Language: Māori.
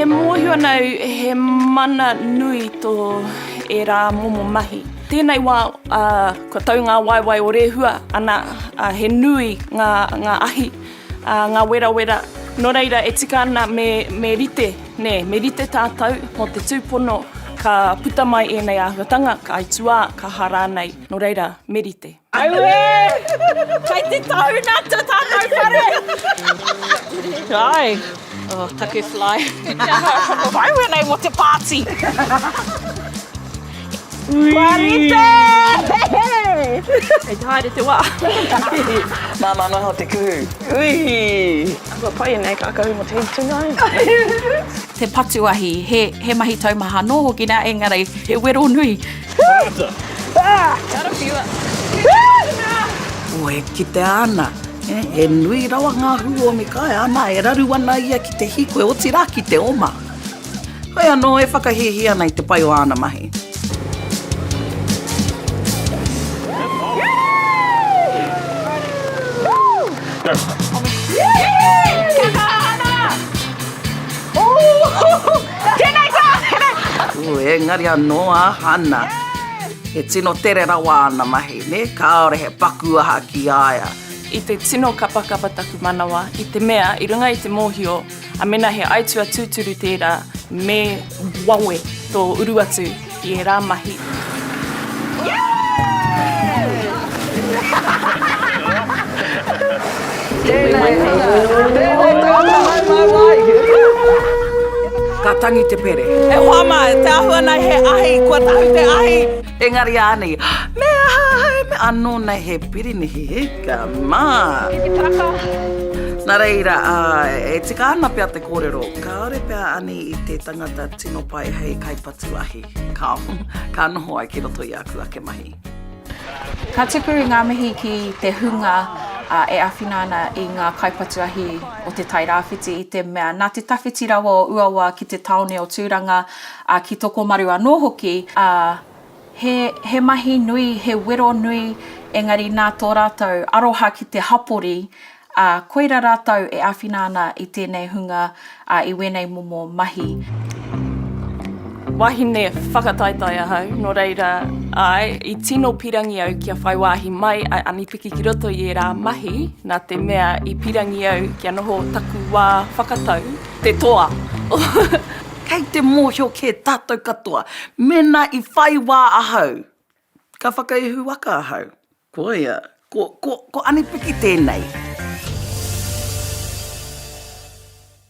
mōhio nei he mana nui tō e rā momo mahi. Tēnei wā, ko tau ngā waiwai o rehua, ana he nui ngā ahi, ngā wera. Nō reira, e tika ana me rite, me rite tātou, mo te tūpono, ka puta mai e nei āhuatanga, ka aitua, ka hara nei. Nō reira, me rite. Aue! Kai te tauna te tātou whare! Ai, take fly. Waiwe nei mo te pāti. Marite! E haere te wā. Nā mana ho te kuhu. Ui! Kua pai nei ka kahu mo te hitunga. Te patuahi, he mahi taumaha nō hoki nā engari, he wero nui. O e kite ana. E nui rawa ngā hu o me kai ana, e raru ana ia ki te hiko, e oti rā ki te oma. Hoi anō, e whakahihia nei te pai o ana mahi. Engari anō a hana. He tino tere rawa ana mahi, ne? Kāore he paku aha ki aia. I te tino kapakapa taku manawa, i te mea, i runga i te mōhio, a mena he aitua tūturu tērā me wawe tō uru atu i e rā mahi. Ka tangi te pere. E whama, te ahua nei he ahi, kua tahu te ahi. Engari ānei, me ahai, me anō nei he piri ni he ka mā. Nā reira, e tika ana pia te kōrero, kaore pia ani i te tangata tino pai hei kaipatu ahi. Ka noho ai ki roto i aku ake mahi. Ka tuku i ngā mihi ki te hunga e awhinana i ngā kaipatuahi o te tai rāwhiti i te mea. Nā te tawhiti rawa o uawa ki te taone o Tūranga ki toko maru anō hoki, he mahi nui, he wero nui, engari nā tō rātou aroha ki te hapori, koira rātou e awhinana i tēnei hunga i wenei momo mahi. Wahine whakataitai ahau, nō reira, i tino pirangi au kia whai wāhi mai, anipiki ki roto i e rā mahi, nā te mea i pirangi au kia noho taku wā whakatau, te toa. Kei te mōhio ke tātou katoa, mena i whai wā ahau. Ka whakaihu waka ahau. Ko ia, ko anipiki tēnei.